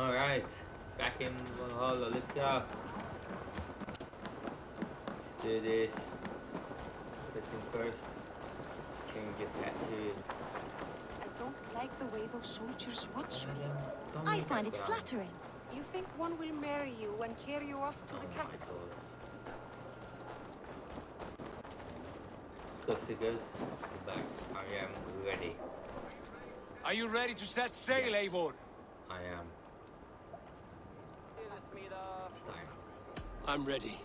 Alright, back in Valhalla, let's go. Let's do this. First thing first. Change your tattoo. I don't like the way those soldiers watch me. I I find it flattering. You think one will marry you and carry you off to the capital? Let's go, Sigurd. Back. I am ready. Are you ready to set sail, Yes. Eivor? I am. It's time. I'm ready.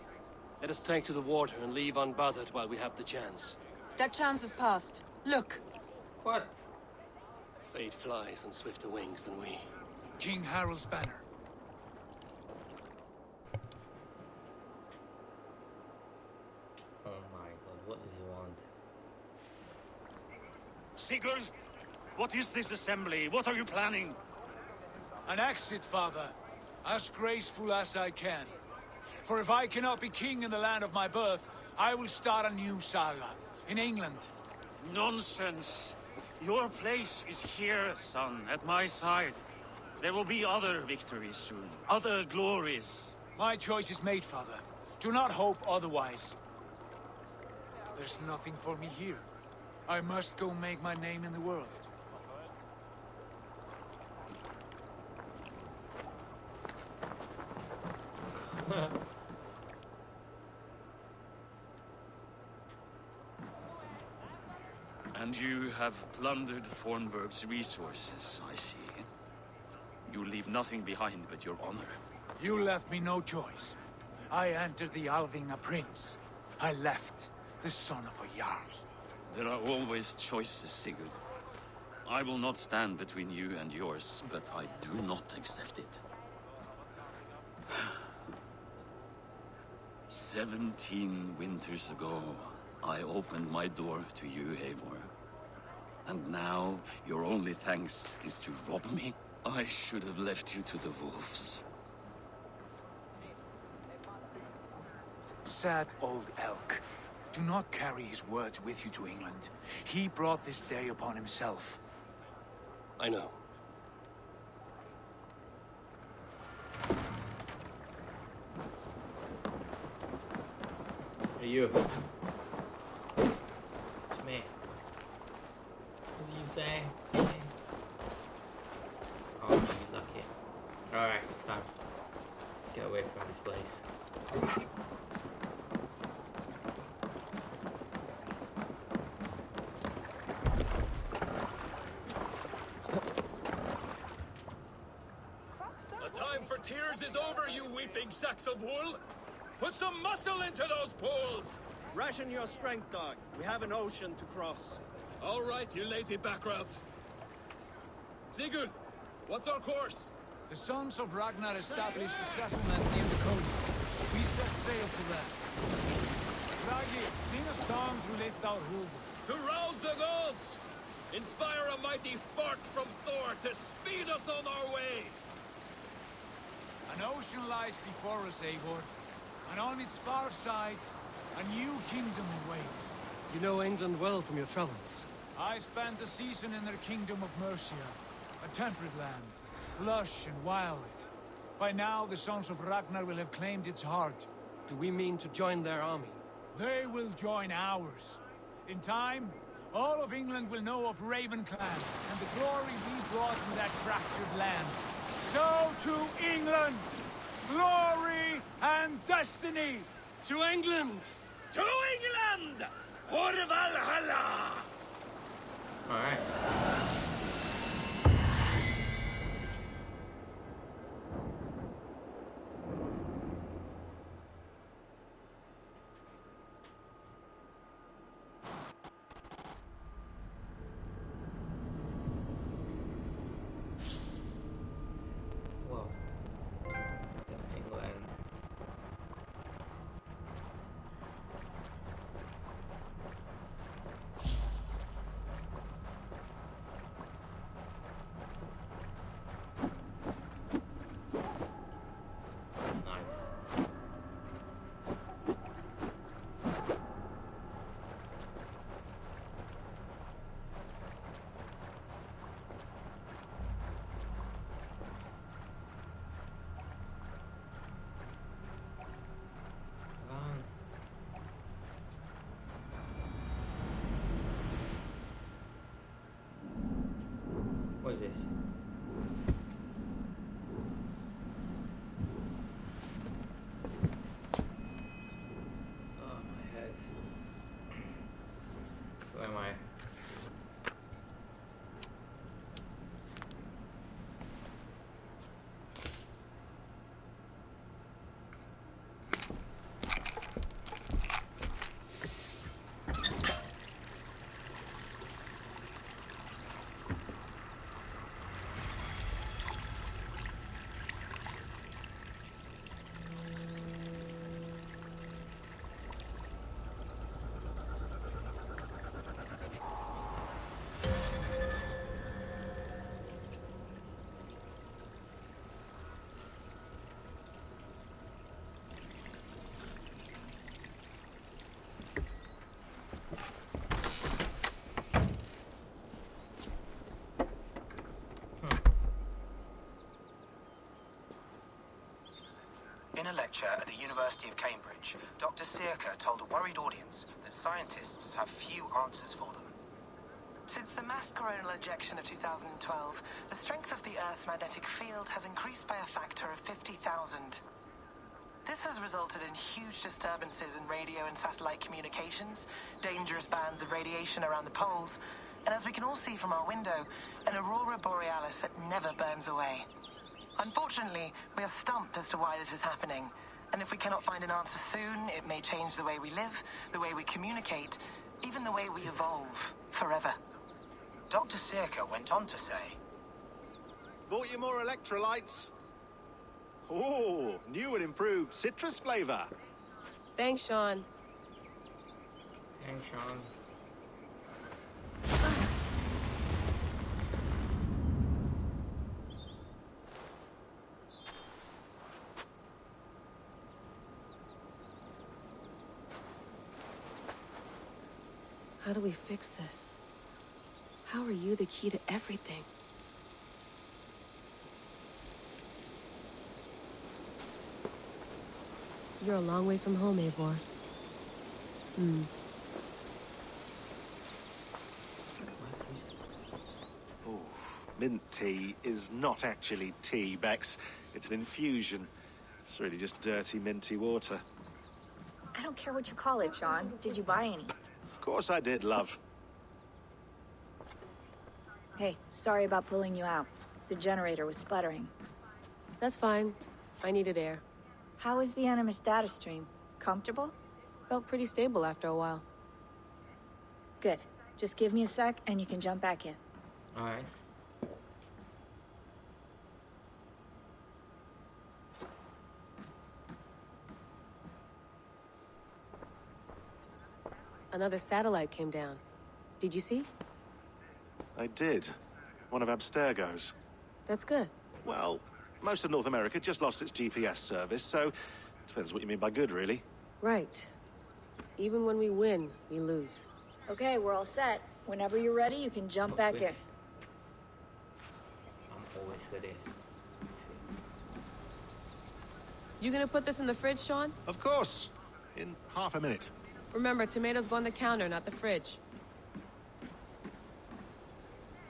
Let us take to the water and leave unbothered while we have the chance. That chance is past. Look. What? Fate flies on swifter wings than we. King Harald's banner. Oh my god, what does he want? Sigurd, what is this assembly? What are you planning? An exit, father. As graceful as I can. For if I cannot be king in the land of my birth, I will start a new saga. In England. Nonsense. Your place is here, son, at my side. There will be other victories soon. Other glories. My choice is made, father. Do not hope otherwise. There's nothing for me here. I must go make my name in the world. And you have plundered Fornburg's resources, I see. You leave nothing behind but your honor. You left me no choice. I entered the Alving a prince. I left the son of a Jarl. There are always choices, Sigurd. I will not stand between you and yours, but I do not accept it. 17 winters ago, I opened my door to you, Eivor. And now, your only thanks is to rob me? I should have left you to the wolves. Sad old elk. Do not carry his words with you to England. He brought this day upon himself. I know. Hey, you. It's me. What did you say? Oh, you lucky. Alright, it's time. Let's get away from this place. The time for tears is over, you weeping sacks of wool! Put some muscle into those poles! Ration your strength, dog. We have an ocean to cross. All right, you lazy backrout. Sigurd, what's our course? The sons of Ragnar established a settlement near the coast. We set sail for them. Ragi, sing a song to lift our hood. To rouse the gods! Inspire a mighty fart from Thor to speed us on our way! An ocean lies before us, Eivor. And on its far side, a new kingdom awaits. You know England well from your travels. I spent a season in their kingdom of Mercia, a temperate land, lush and wild. By now, the sons of Ragnar will have claimed its heart. Do we mean to join their army? They will join ours. In time, all of England will know of Ravenclan and the glory we brought to that fractured land. So to England! Glory and destiny! To England! To England! For Valhalla! Alright. Whoa. England. In a lecture at the University of Cambridge, Dr. Circa told a worried audience that scientists have few answers for them. Since the mass coronal ejection of 2012, the strength of the Earth's magnetic field has increased by a factor of 50,000. This has resulted in huge disturbances in radio and satellite communications, dangerous bands of radiation around the poles, and as we can all see from our window, an aurora borealis that never burns away. Unfortunately, we are stumped as to why this is happening, and if we cannot find an answer soon, it may change the way we live, the way we communicate, even the way we evolve, forever. Dr. Circa went on to say, Bought you more electrolytes? Oh, new and improved citrus flavor. Thanks, Sean. Thanks, Sean. How do we fix this? How are you the key to everything? You're a long way from home, Eivor. Oh, mint tea is not actually tea, Bex. It's an infusion. It's really just dirty, minty water. I don't care what you call it, Sean. Did you buy any? Of course I did, love. Hey, sorry about pulling you out. The generator was sputtering. That's fine. I needed air. How is the Animus data stream? Comfortable? Felt pretty stable after a while. Good. Just give me a sec and you can jump back in. Alright. Another satellite came down. Did you see? I did. One of Abstergo's. That's good. Well, most of North America just lost its GPS service, so depends what you mean by good, really. Right. Even when we win, we lose. Okay, we're all set. Whenever you're ready, you can jump back in. I'm always ready. You gonna put this in the fridge, Sean? Of course. In half a minute. Remember, tomatoes go on the counter, not the fridge.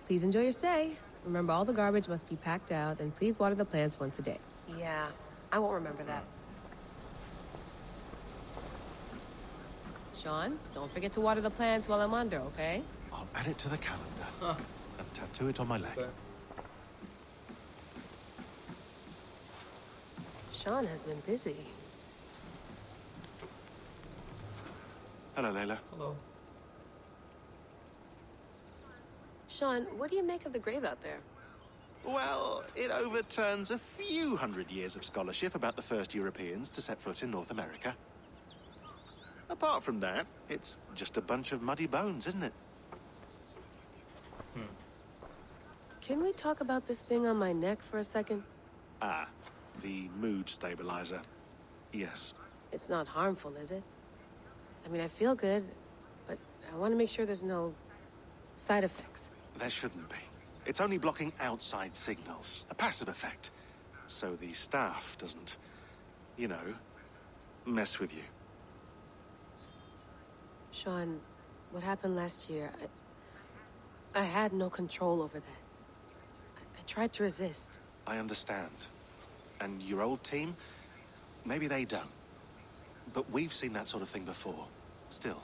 Please enjoy your stay. Remember, all the garbage must be packed out, and please water the plants once a day. Yeah, I won't remember that. Sean, don't forget to water the plants while I'm under, okay? I'll add it to the calendar and tattoo it on my leg. Okay. Sean has been busy. Hello, Layla. Hello. Sean, what do you make of the grave out there? Well, it overturns a few hundred years of scholarship about the first Europeans to set foot in North America. Apart from that, it's just a bunch of muddy bones, isn't it? Can we talk about this thing on my neck for a second? Ah, the mood stabilizer. Yes. It's not harmful, is it? I mean, I feel good, but I want to make sure there's no side effects. There shouldn't be. It's only blocking outside signals, a passive effect. So the staff doesn't, you know, mess with you. Sean, what happened last year, I had no control over that. I tried to resist. I understand. And your old team, maybe they don't. But we've seen that sort of thing before. Still,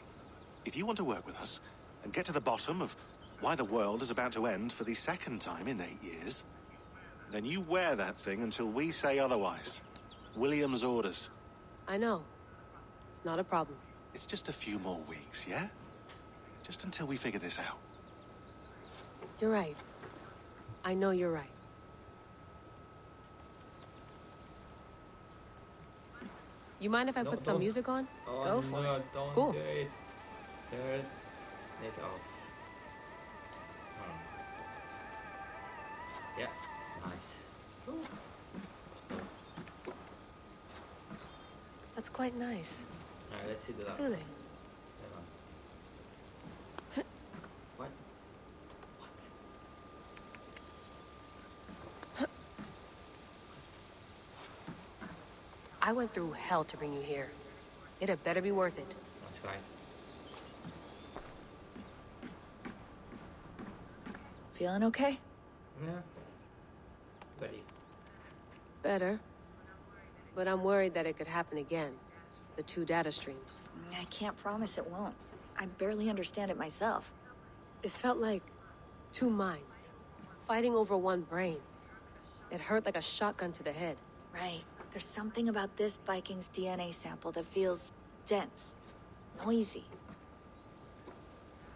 if you want to work with us and get to the bottom of why the world is about to end for the second time in 8 years, then you wear that thing until we say otherwise. William's orders. I know. It's not a problem. It's just a few more weeks, yeah? Just until we figure this out. You're right. I know you're right. You mind if I put some music on? Oh, Go for no, it. Don't Cool. do it. Turn it off. Yeah, nice. Ooh. That's quite nice. Alright, let's see the last. Soothing. What? What? I went through hell to bring you here. It had better be worth it. That's right. Feeling okay? Yeah. Ready. Better. But I'm worried that it could happen again. The 2 data streams. I can't promise it won't. I barely understand it myself. It felt like 2 minds, fighting over 1 brain. It hurt like a shotgun to the head. Right. There's something about this Viking's DNA sample that feels dense, noisy.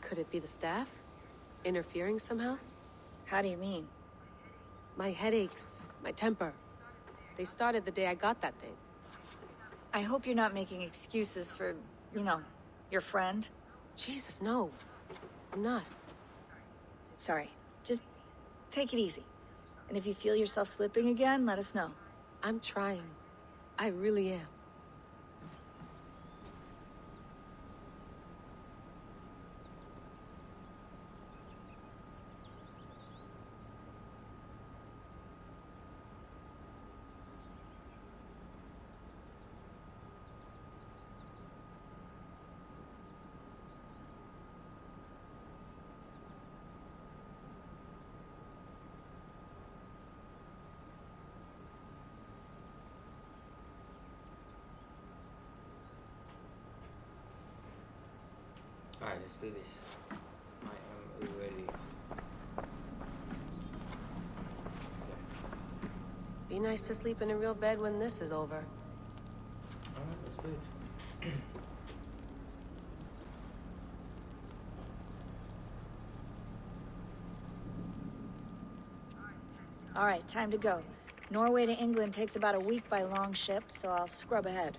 Could it be the staff? Interfering somehow? How do you mean? My headaches, my temper. They started the day I got that thing. I hope you're not making excuses for, you know, your friend. Jesus, no. I'm not. Sorry. Just take it easy. And if you feel yourself slipping again, let us know. I'm trying. I really am. Alright, let's do this. I am ready. Be nice to sleep in a real bed when this is over. Alright, let's do it. All right, time to go. Norway to England takes about a week by long ship, so I'll scrub ahead.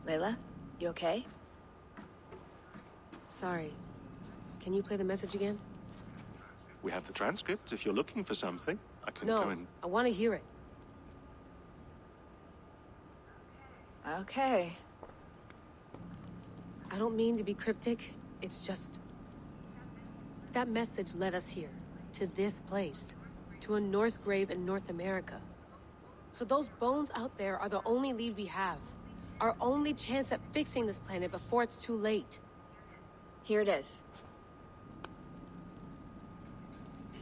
Layla, you okay? Sorry. Can you play the message again? We have the transcript. If you're looking for something, I can go No, and... I want to hear it. Okay. I don't mean to be cryptic. It's just... that message led us here. To this place. To a Norse grave in North America. So those bones out there are the only lead we have. Our only chance at fixing this planet before it's too late. Here it is.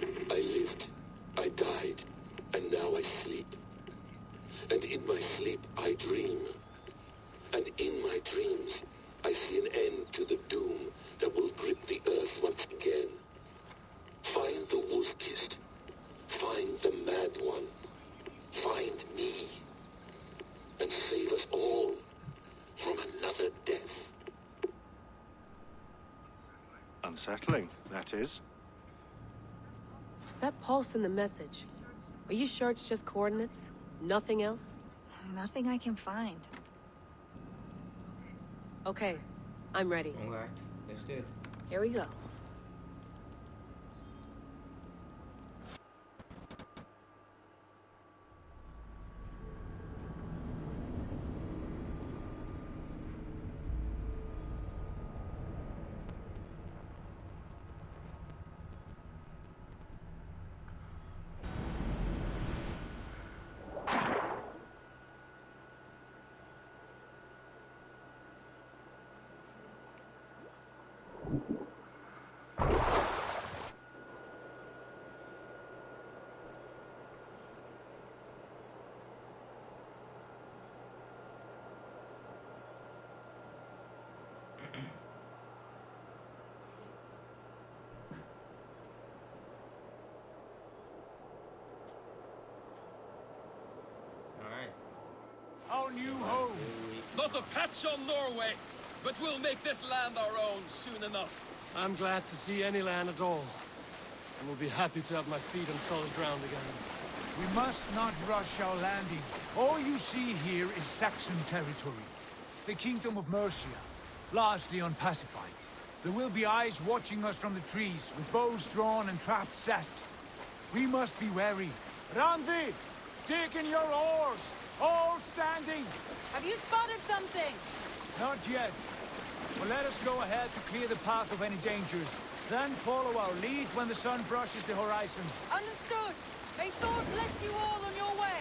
I lived, I died, and now I sleep. And in my sleep I dream. And in my dreams I see an end to the doom that will grip the earth once again. Find the wolf-kissed. Find the mad one. Find me. And save us all from another death. Unsettling, that is. That pulse in the message. Are you sure it's just coordinates? Nothing else? Nothing I can find. Okay, I'm ready. Alright, let's do it. Here we go. Alright. Our new home. Not a patch on Norway, but we'll make this land our own soon enough. I'm glad to see any land at all. And will be happy to have my feet on solid ground again. We must not rush our landing. All you see here is Saxon territory. The Kingdom of Mercia, largely unpacified. There will be eyes watching us from the trees, with bows drawn and traps set. We must be wary. Randi! Dig in your oars! All standing! Have you spotted something? Not yet. Well, let us go ahead to clear the path of any dangers. Then follow our lead when the sun brushes the horizon. Understood. May Thor bless you all on your way.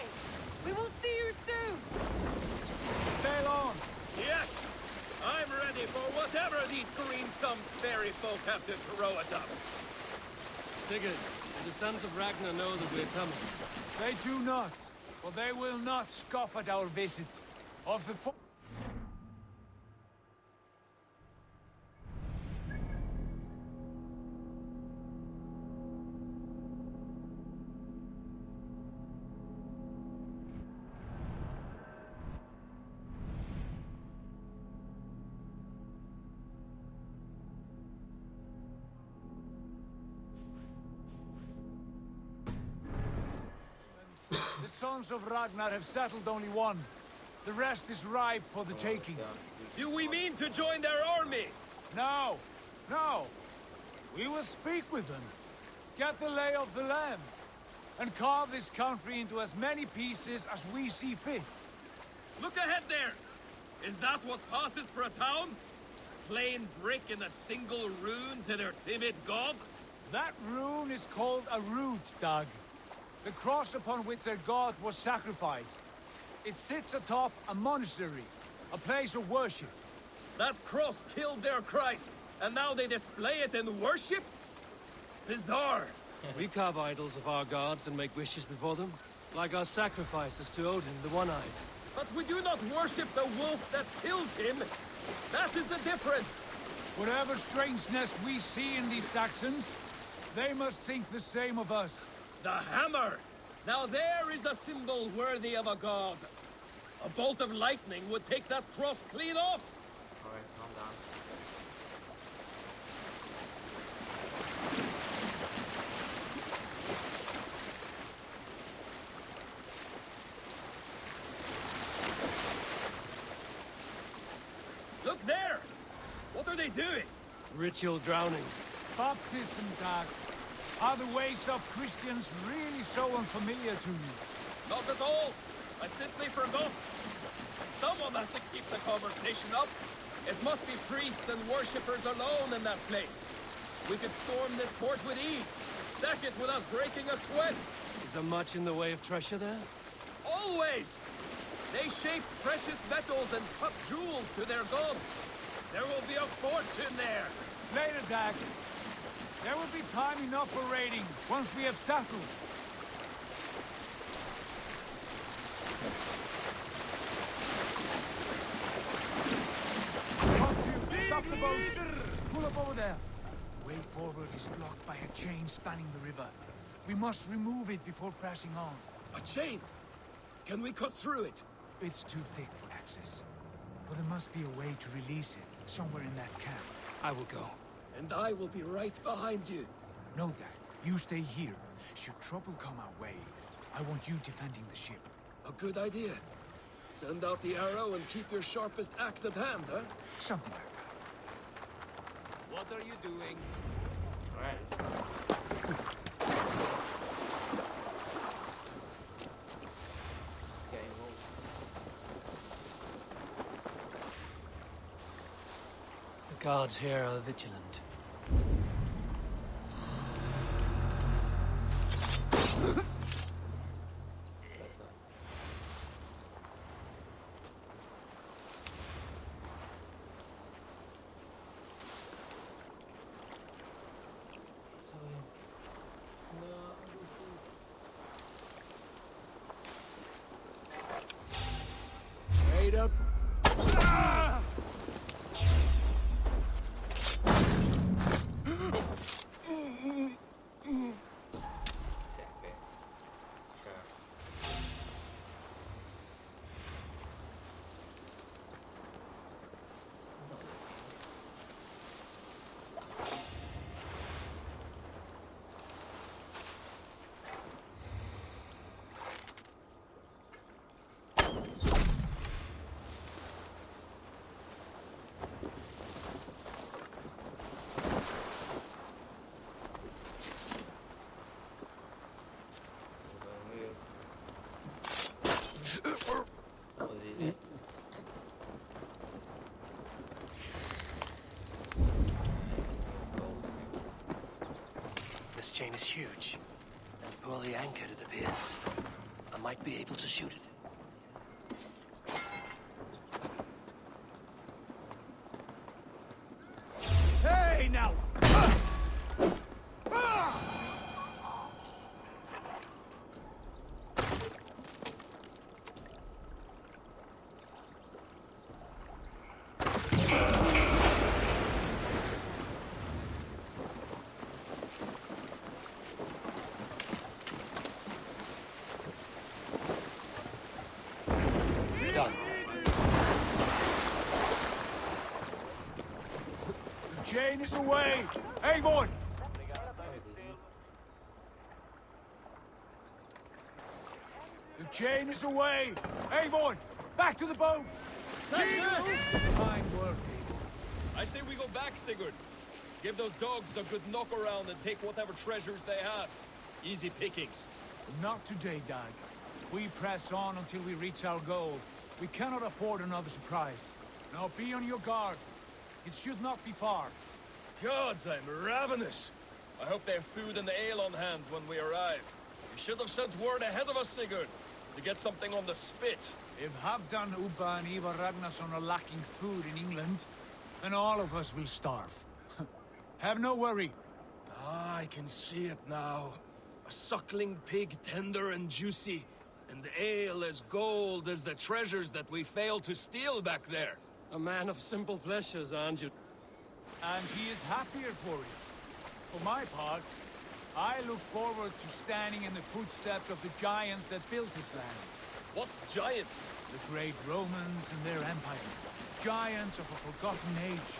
We will see you soon. Sail on. Yes! I'm ready for whatever these green-thumbed fairy folk have to throw at us. Sigurd, do the sons of Ragnar know that we're coming? They do not, for they will not scoff at our visit. Of the The sons of Ragnar have settled only one. The rest is ripe for the taking. Do we mean to join their army? No, no. We will speak with them, get the lay of the land, and carve this country into as many pieces as we see fit. Look ahead there! Is that what passes for a town? Plain brick in a single rune to their timid god? That rune is called a root, Doug. The cross upon which their god was sacrificed. It sits atop a monastery, a place of worship. That cross killed their Christ, and now they display it in worship? Bizarre. We carve idols of our gods and make wishes before them, like our sacrifices to Odin, the One-Eyed. But we do not worship the wolf that kills him. That is the difference. Whatever strangeness we see in these Saxons, they must think the same of us. The hammer! Now there is a symbol worthy of a god. A bolt of lightning would take that cross clean off. Alright, calm down. Look there! What are they doing? Ritual drowning. Baptism, Doug. Are the ways of Christians really so unfamiliar to you? Not at all. I simply forgot. Someone has to keep the conversation up. It must be priests and worshippers alone in that place. We could storm this port with ease. Sack it without breaking a sweat. Is there much in the way of treasure there? Always! They shape precious metals and cut jewels to their gods. There will be a fortune there. Later, Dag. There will be time enough for raiding, once we have settled. Stop the boats! Pull up over there. The way forward is blocked by a chain spanning the river. We must remove it before pressing on. A chain? Can we cut through it? It's too thick for access. But there must be a way to release it, somewhere in that camp. I will go. And I will be right behind you. No, Dad. You stay here. Should trouble come our way, I want you defending the ship. A good idea. Send out the arrow and keep your sharpest axe at hand, huh? Something like that. What are you doing? Alright. Get involved. The guards here are vigilant. Straight up. chain is huge. And poorly anchored, it appears. I might be able to shoot it. Hey, now! Done. The chain is away! Avon! The chain is away! Avon! Back to the boat! Fine work, Avon. I say we go back, Sigurd. Give those dogs a good knock around and take whatever treasures they have. Easy pickings. Not today, Dag. We press on until we reach our goal. We cannot afford another surprise. Now be on your guard. It should not be far. Gods, I'm ravenous. I hope they have food and ale on hand when we arrive. You should have sent word ahead of us, Sigurd, to get something on the spit. If Halfdan, Ubba and Ivar Ragnarsson are lacking food in England, then all of us will starve. Have no worry. Ah, I can see it now. A suckling pig, tender and juicy, and ale as gold as the treasures that we failed to steal back there. A man of simple pleasures, aren't you? And he is happier for it. For my part, I look forward to standing in the footsteps of the giants that built this land. What giants? The great Romans and their empire. Giants of a forgotten age.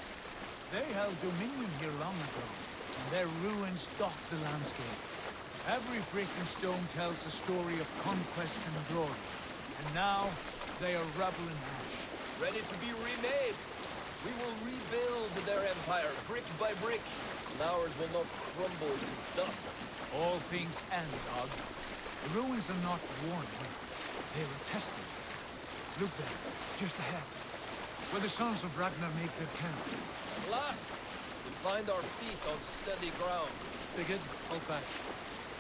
They held dominion here long ago, and their ruins dot the landscape. Every brick and stone tells a story of conquest and glory. And now, they are rubble and ash. Ready to be remade. We will rebuild their empire, brick by brick. And ours will not crumble to dust. All things end, Dog. The ruins are not worn away. They were tested. Look there, just ahead. Where the sons of Ragnar make their camp. At last, we find our feet on steady ground. Sigurd, hold back.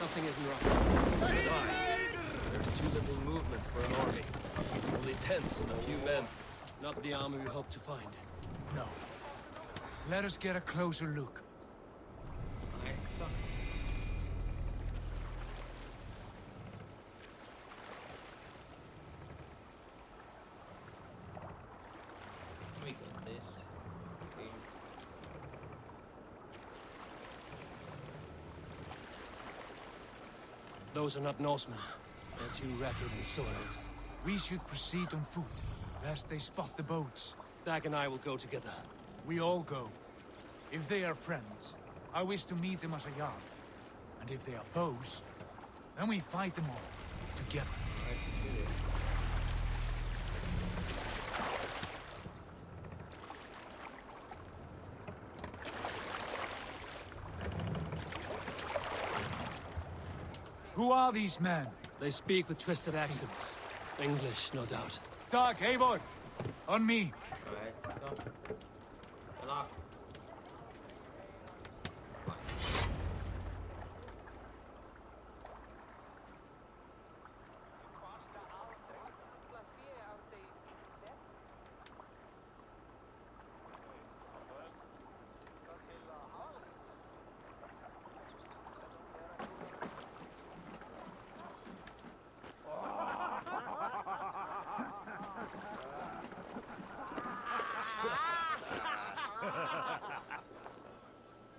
Nothing isn't right. So did I. There's too little movement for an army. Only tents and a few men. Not the army we hope to find. No. Let us get a closer look. We got this. Those are not Norsemen. They're too rapid and soiled. We should proceed on foot, lest they spot the boats. Dag and I will go together. We all go. If they are friends, I wish to meet them as a yard. And if they are foes, then we fight them all, together. Who are these men? They speak with twisted accents. English, no doubt. Dag, Eivor! On me! Alright, let's go. Good luck.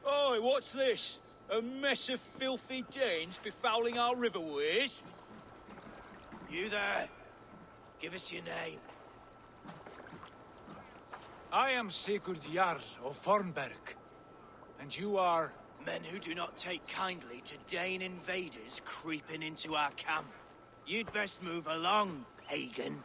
Oi, what's this? A mess of filthy Danes befouling our riverways? You there? Give us your name. I am Sigurd Jarl of Fornberg. And you are... Men who do not take kindly to Dane invaders creeping into our camp. You'd best move along, pagan.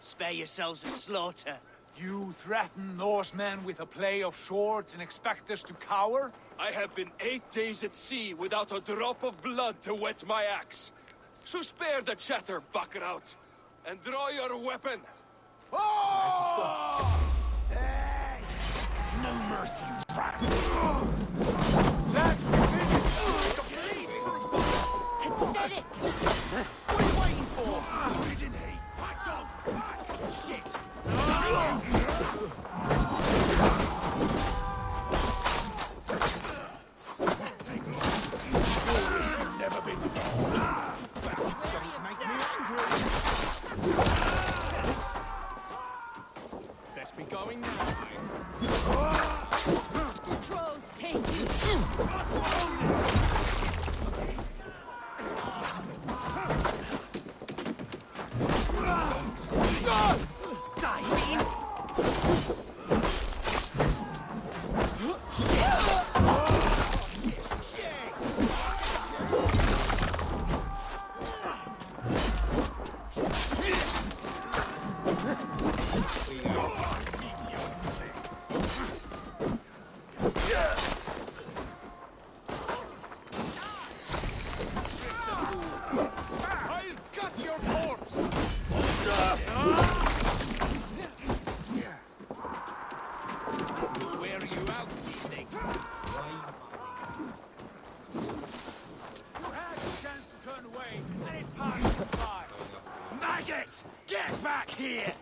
Spare yourselves a slaughter. You threaten Norsemen with a play of swords and expect us to cower? I have been 8 days at sea without a drop of blood to wet my axe. So spare the chatter, buckerout, and draw your weapon. Oh! Hey! No mercy, rats! That's finished! Medic! What are you waiting for? Didn't he? Back dog! Back! Shit! You've never been best be going now. Trolls take you! I'll cut your corpse! Where are you out, evening? You had a chance to turn away, and it passed you by. Maggot! Get back here!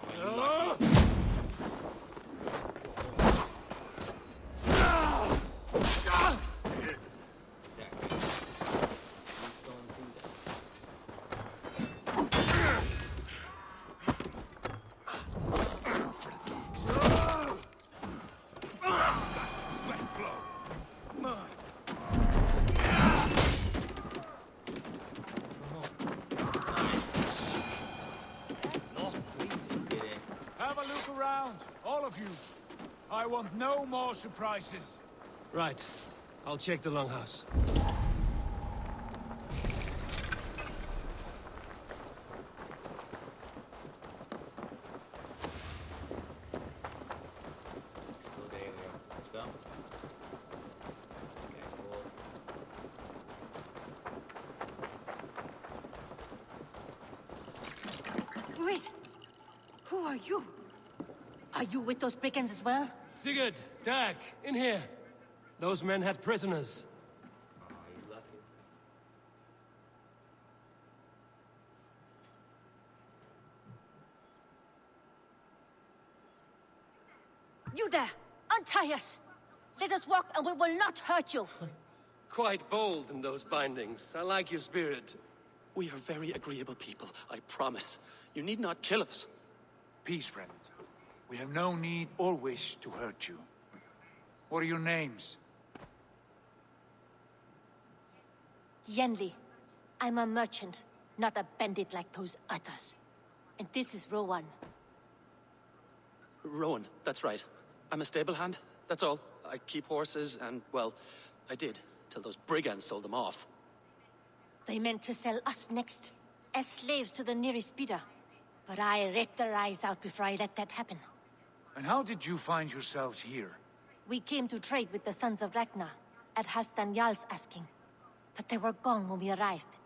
Have a look around, all of you. I want no more surprises. Right. I'll check the longhouse. Wait! Who are you? Are you with those brigands as well? Sigurd, Dag, in here. Those men had prisoners. You there! Untie us! Let us walk and we will not hurt you! Quite bold in those bindings. I like your spirit. We are very agreeable people, I promise. You need not kill us. Peace, friend. We have no need or wish to hurt you. What are your names? Yenli. I'm a merchant, not a bandit like those others. And this is Rowan. Rowan, that's right. I'm a stable hand, that's all. I keep horses and, well, I did, till those brigands sold them off. They meant to sell us next, as slaves to the nearest bidder. But I ripped their eyes out before I let that happen. And how did you find yourselves here? We came to trade with the Sons of Ragnar, at Halfdan Jarl's asking. But they were gone when we arrived.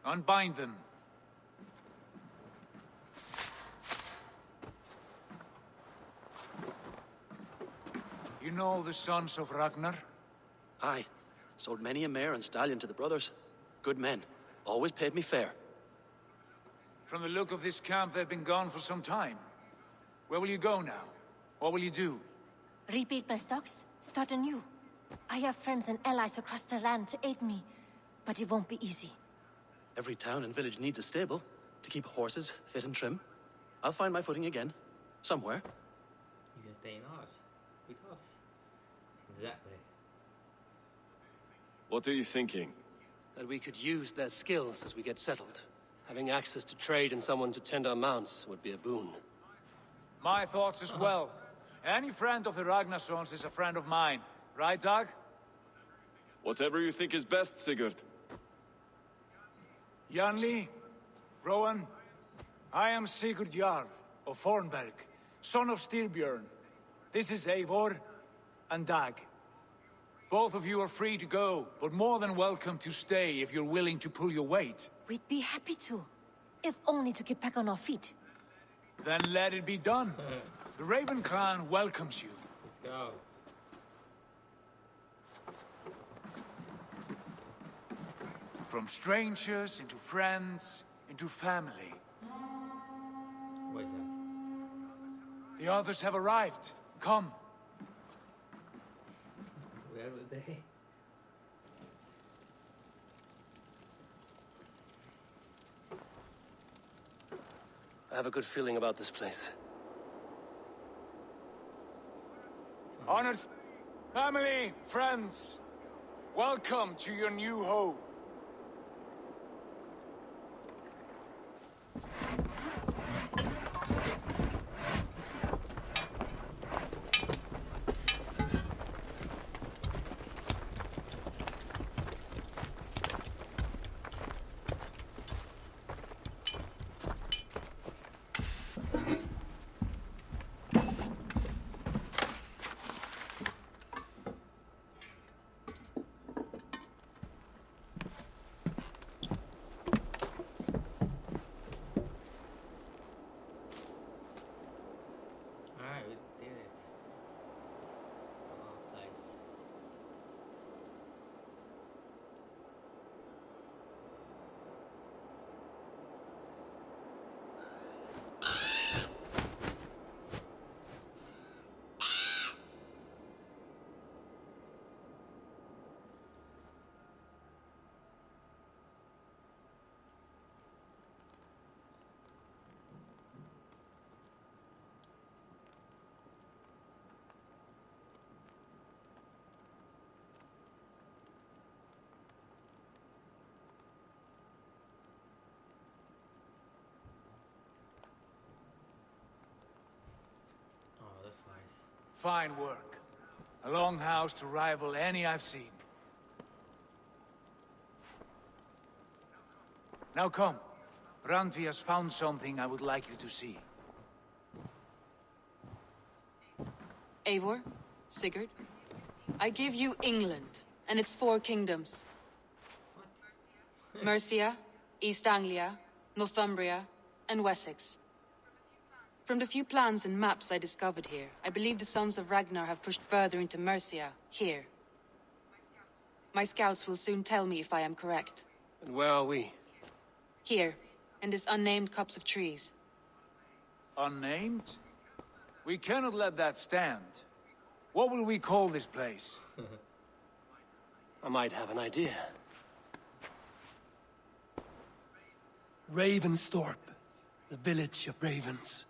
Unbind them. You know the Sons of Ragnar? Aye. Sold many a mare and stallion to the brothers. Good men. Always paid me fair. From the look of this camp, they've been gone for some time. Where will you go now? What will you do? Rebuild my stocks, start anew. I have friends and allies across the land to aid me, but it won't be easy. Every town and village needs a stable to keep horses fit and trim. I'll find my footing again. Somewhere. You can stay in ours. With us. Exactly. What are you thinking? That we could use their skills as we get settled. Having access to trade and someone to tend our mounts would be a boon. My thoughts as well. Any friend of the Ragnarsons is a friend of mine. Right, Dag? Whatever you think is best, Sigurd. Janli, Rowan, I am Sigurd Jarl of Fornberg, son of Styrbjörn. This is Eivor and Dag. Both of you are free to go, but more than welcome to stay if you're willing to pull your weight. We'd be happy to, if only to get back on our feet. Then let it be done. The Raven clan welcomes you. Let's go. From strangers into friends, into family. What is that? The others have arrived. Come. Where were they? I have a good feeling about this place. Honored family, friends, welcome to your new home. Alright, we did it. Oh, nice. Oh, that's nice. Fine work. A longhouse to rival any I've seen. Now come. Randvi has found something I would like you to see. Eivor, Sigurd, I give you England and its 4 kingdoms. Mercia, East Anglia, Northumbria, and Wessex. From the few plans and maps I discovered here, I believe the Sons of Ragnar have pushed further into Mercia, here. My scouts will soon tell me if I am correct. And where are we? Here, in this unnamed copse of trees. Unnamed? We cannot let that stand. What will we call this place? I might have an idea. Ravensthorpe, the village of ravens.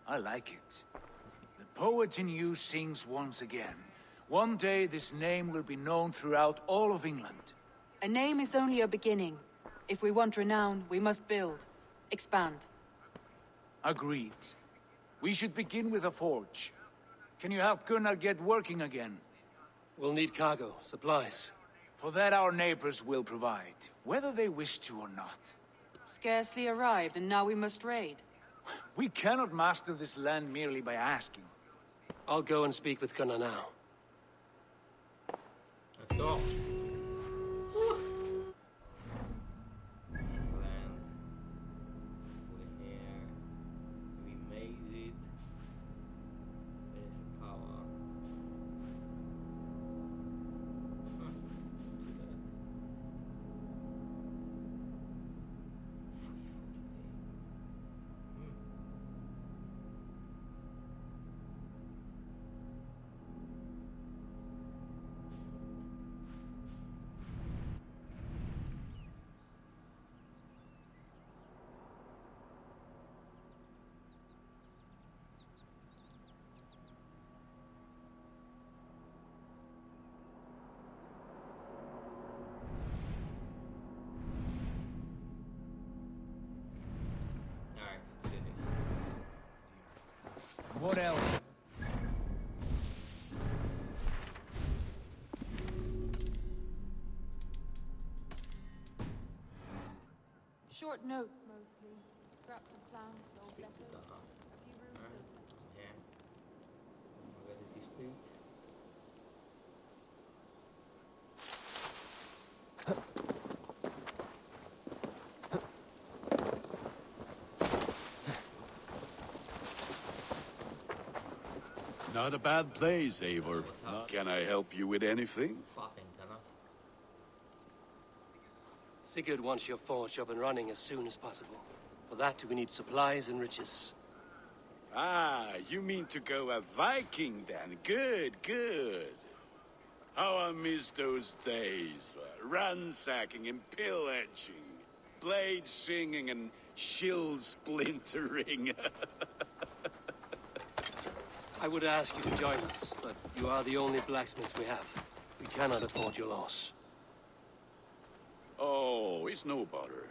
I like it. The poet in you sings once again. One day this name will be known throughout all of England. A name is only a beginning. If we want renown, we must build, expand. Agreed. We should begin with a forge. Can you help Gunnar get working again? We'll need cargo, supplies. For that our neighbors will provide, whether they wish to or not. Scarcely arrived, and now we must raid. We cannot master this land merely by asking. I'll go and speak with Gunnar now. Let's go. What else? Short notes, mostly. Scraps of plans, old letters, a few rumors. Yeah. Ready to speak? Not a bad place, Eivor. Can I help you with anything? Sigurd wants your forge up and running as soon as possible. For that, we need supplies and riches. Ah, you mean to go a Viking then? Good, good. How I miss those days. Ransacking and pillaging. Blade singing and shield splintering. I would ask you to join us, but you are the only blacksmith we have. We cannot afford your loss. Oh, it's no bother.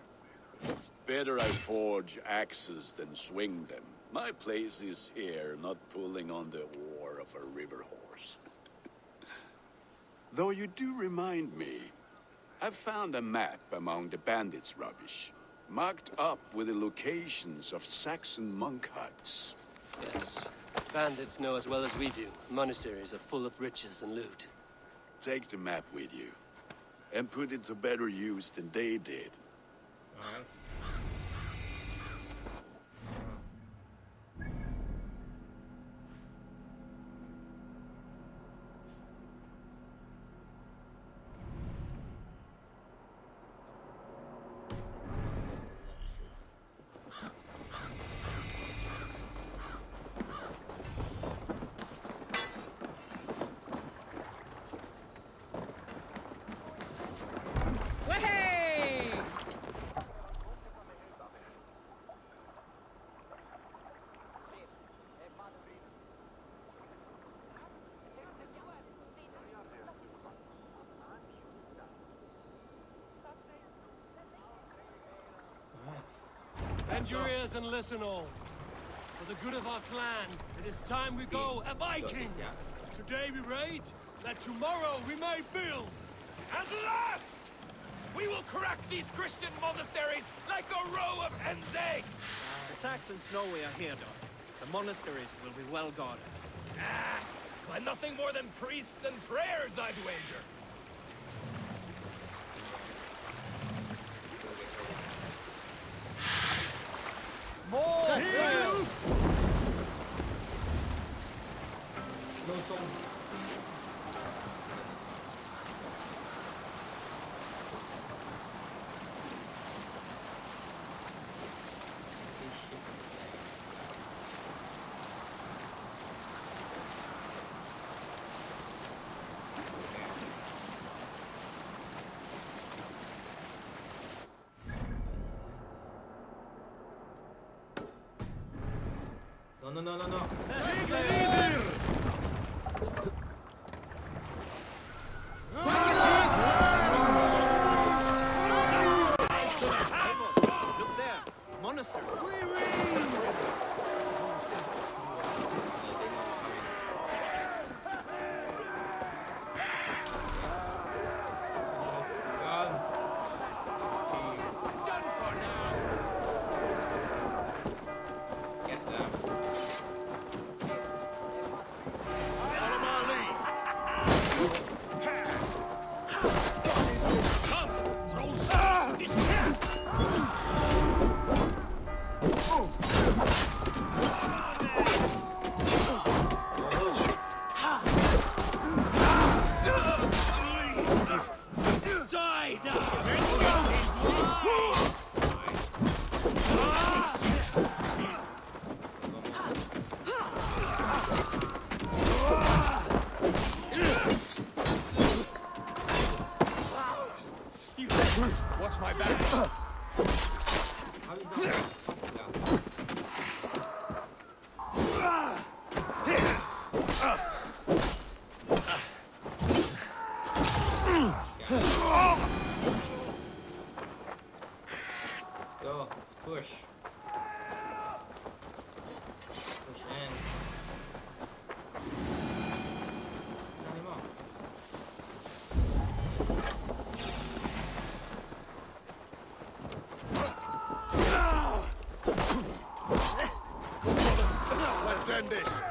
Better I forge axes than swing them. My place is here, not pulling on the oar of a river horse. Though you do remind me, I've found a map among the bandits' rubbish, marked up with the locations of Saxon monk huts. Yes. Bandits know as well as we do. Monasteries are full of riches and loot. Take the map with you, and put it to better use than they did. Alright. Bend your ears and listen all. For the good of our clan, it is time we go a Viking! Today we raid, that tomorrow we may build! At last! We will crack these Christian monasteries like a row of hen's eggs! The Saxons know we are here, though. The monasteries will be well guarded. Ah, by nothing more than priests and prayers, I'd wager. More sail! No. Look there! Monastery! Watch my back! Go, push. Push in. Not anymore. Let's end this.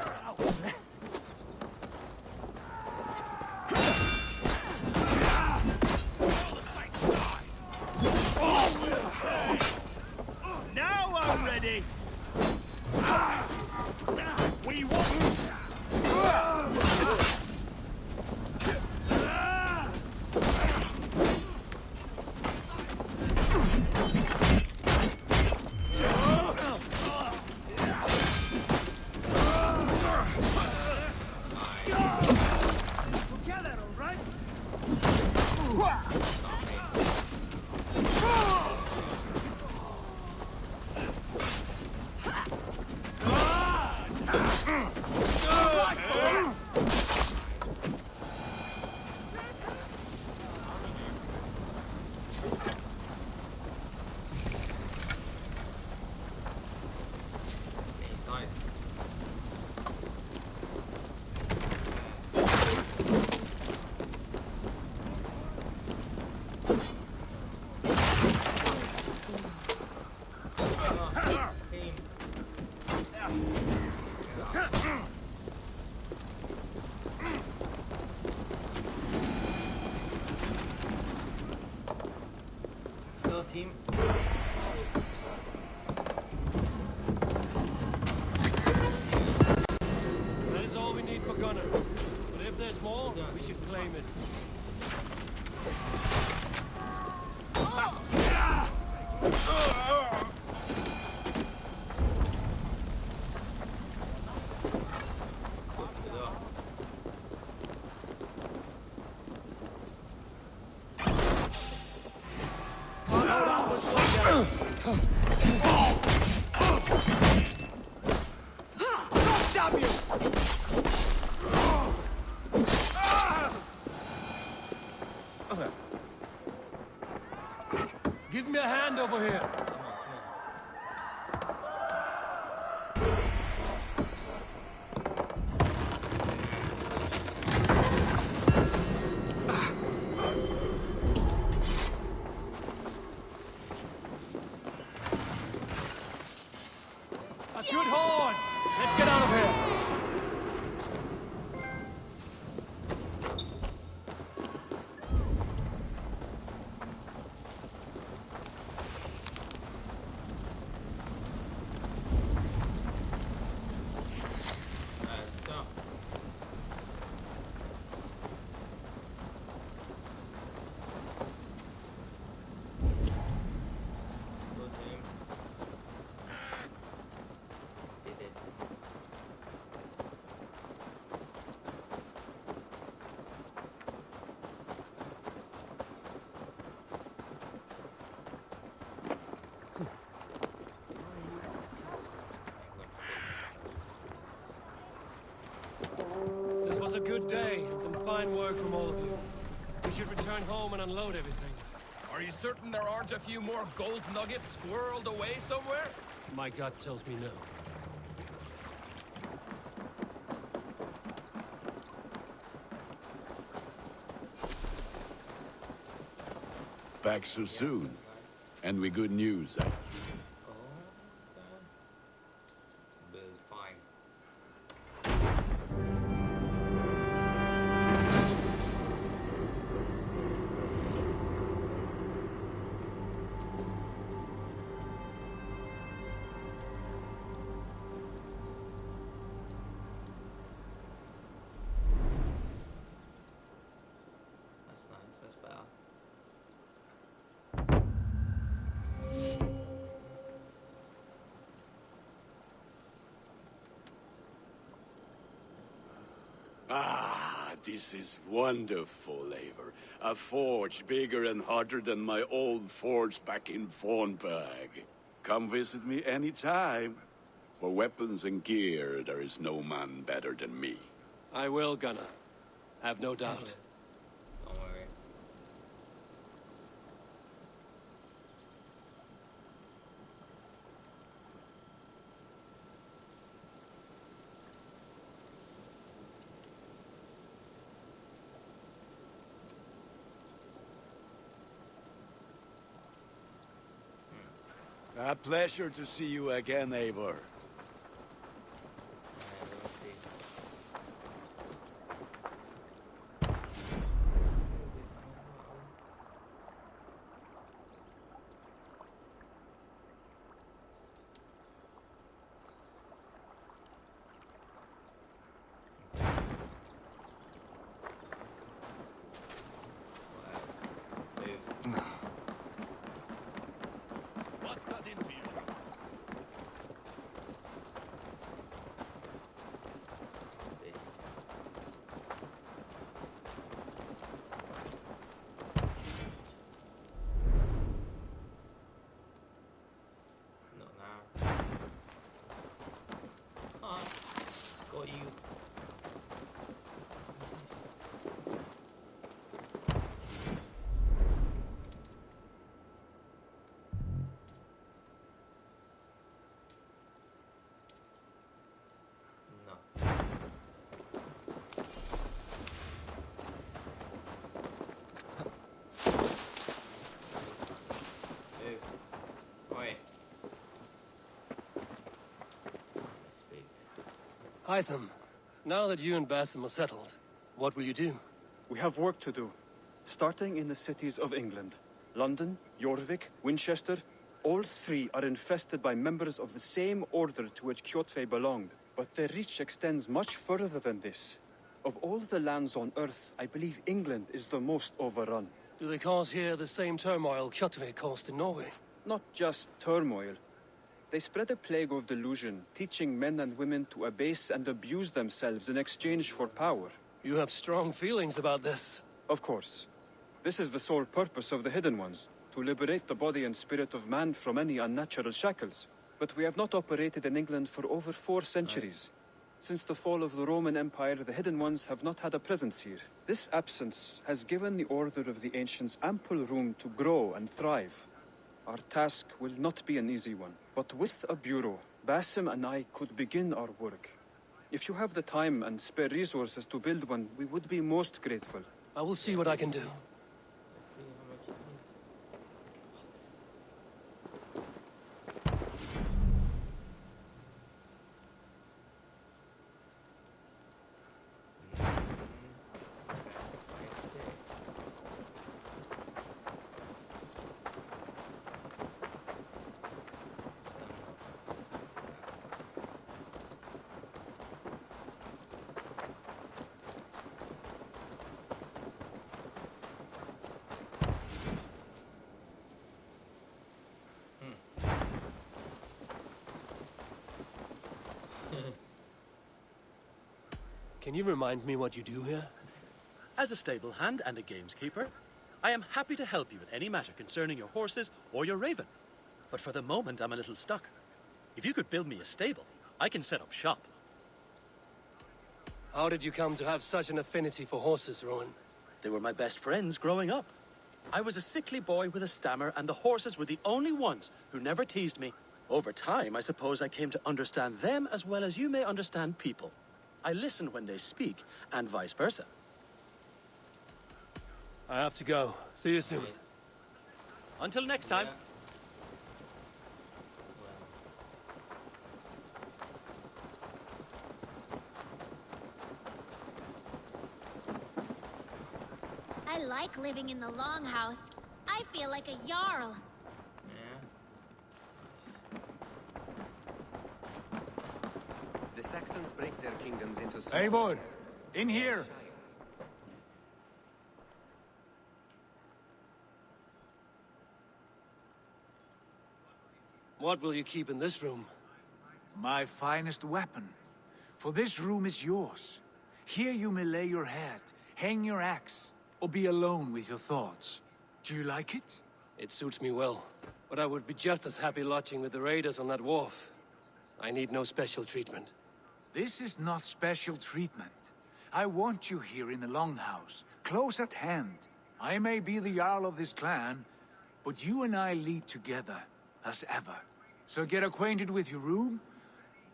Now I'm ready! We won't! Team. Let's go, team. That is all we need for Gunner. But if there's more, we should claim it. Stop you! Give me a hand over here. A good horn! Let's get out of here! This was a good day and some fine work from all of you. We should return home and unload everything. Are you certain there aren't a few more gold nuggets squirreled away somewhere? My gut tells me no. Back so soon. And with good news, eh? Fine. That's nice, that's better. Ah, this is wonderful, Eivor. A forge bigger and hotter than my old forge back in Fornberg. Come visit me anytime. For weapons and gear, there is no man better than me. I will, Gunner. Have no doubt. Don't worry. A pleasure to see you again, Eivor. What's got into you? Hytham, now that you and Basim are settled, what will you do? We have work to do, starting in the cities of England. London, Jorvik, Winchester, all three are infested by members of the same order to which Kjotve belonged. But their reach extends much further than this. Of all the lands on Earth, I believe England is the most overrun. Do they cause here the same turmoil Kjotve caused in Norway? Not just turmoil. They spread a plague of delusion, teaching men and women to abase and abuse themselves in exchange for power. You have strong feelings about this. Of course. This is the sole purpose of the Hidden Ones, to liberate the body and spirit of man from any unnatural shackles. But we have not operated in England for over 4 centuries. Since the fall of the Roman Empire, the Hidden Ones have not had a presence here. This absence has given the Order of the Ancients ample room to grow and thrive. Our task will not be an easy one, but with a bureau, Basim and I could begin our work. If you have the time and spare resources to build one, we would be most grateful. I will see what I can do. Can you remind me what you do here? As a stable hand and a gameskeeper, I am happy to help you with any matter concerning your horses or your raven. But for the moment, I'm a little stuck. If you could build me a stable, I can set up shop. How did you come to have such an affinity for horses, Rowan? They were my best friends growing up. I was a sickly boy with a stammer, and the horses were the only ones who never teased me. Over time, I suppose I came to understand them as well as you may understand people. I listen when they speak, and vice versa. I have to go. See you soon. Until next time. I like living in the longhouse. I feel like a jarl. The Saxons break their kingdoms into small... Eivor, in here! What will you keep in this room? My finest weapon. For this room is yours. Here you may lay your head, hang your axe, or be alone with your thoughts. Do you like it? It suits me well, but I would be just as happy lodging with the raiders on that wharf. I need no special treatment. This is not special treatment. I want you here in the Longhouse, close at hand. I may be the Jarl of this clan, but you and I lead together, as ever. So get acquainted with your room,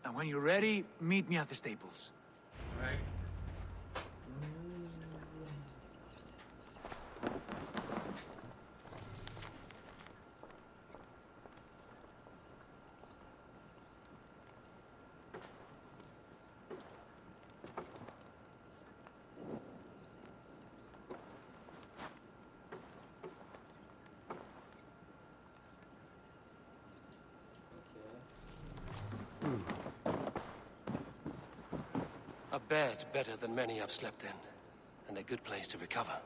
and when you're ready, meet me at the stables. Right. A bed better than many I've slept in, and a good place to recover.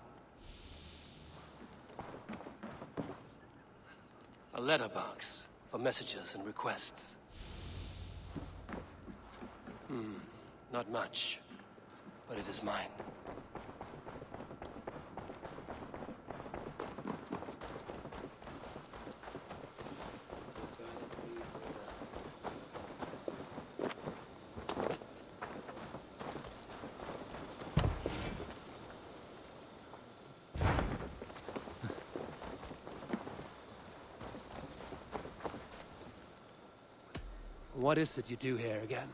A letterbox for messages and requests. Not much, but it is mine. What is it you do here again?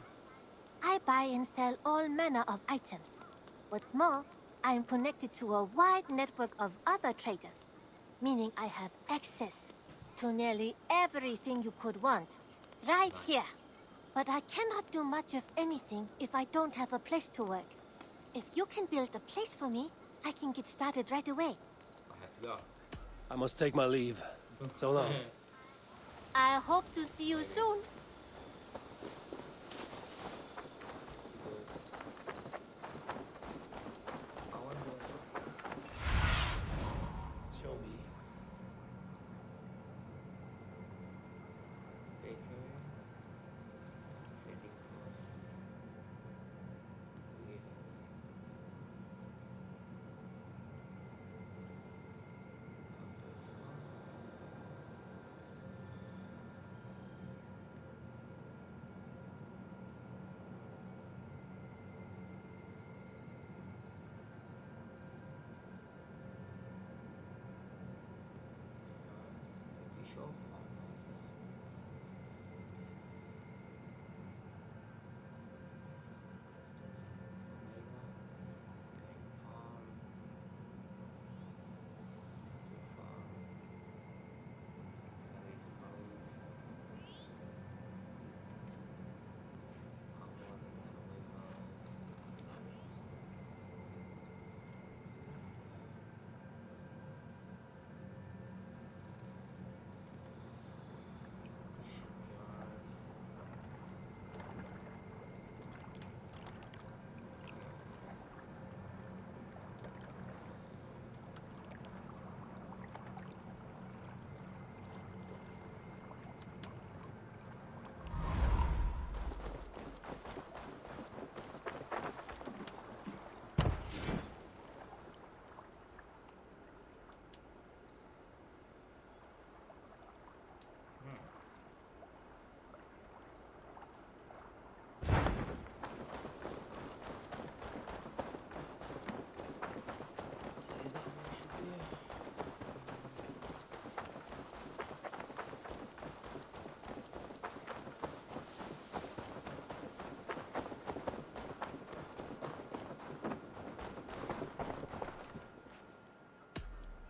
I buy and sell all manner of items. What's more, I am connected to a wide network of other traders, meaning I have access to nearly everything you could want, right here. But I cannot do much of anything if I don't have a place to work. If you can build a place for me, I can get started right away. I have to go. I must take my leave. So long. I hope to see you soon. Show me.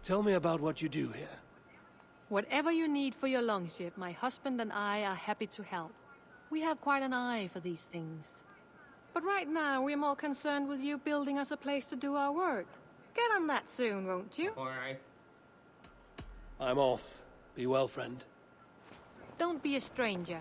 Tell me about what you do here. Whatever you need for your longship, my husband and I are happy to help. We have quite an eye for these things. But right now, we're more concerned with you building us a place to do our work. Get on that soon, won't you? Alright. I'm off. Be well, friend. Don't be a stranger.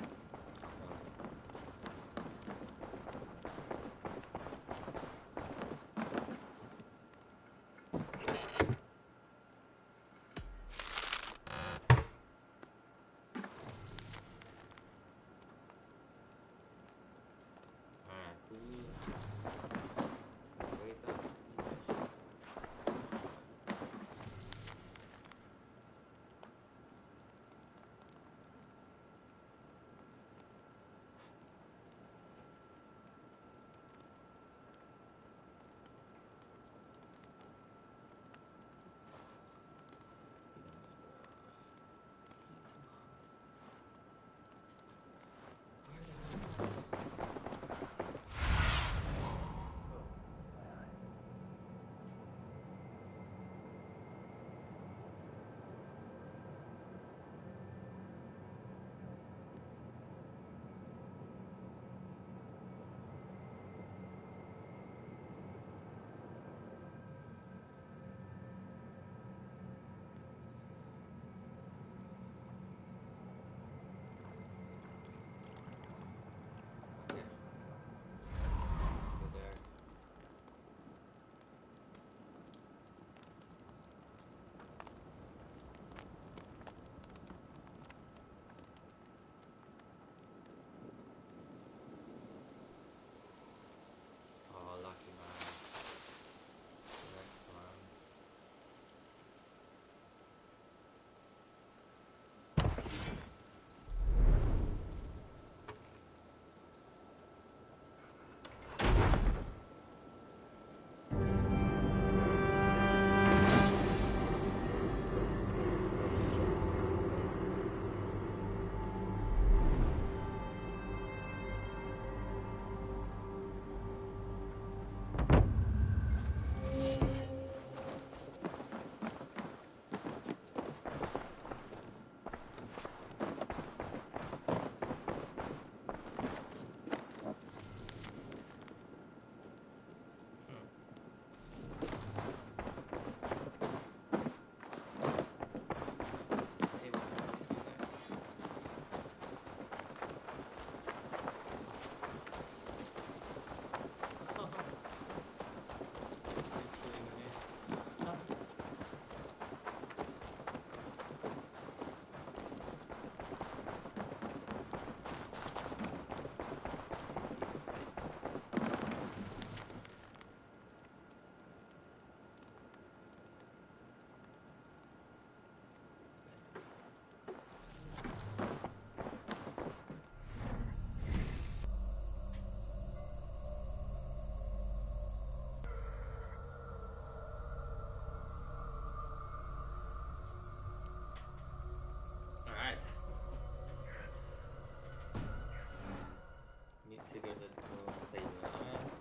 Sigurd to stay here.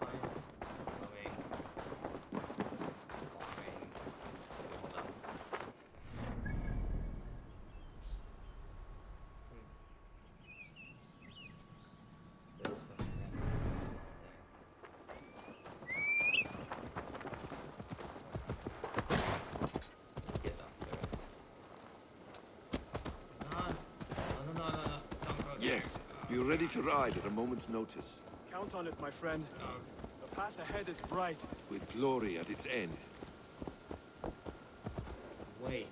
Fine. Coming. Good stuff. There's something there. Get that first. No, don't go. Yes, you're ready to ride at a moment's notice. Count on it, my friend. The path ahead is bright. With glory at its end. Wait.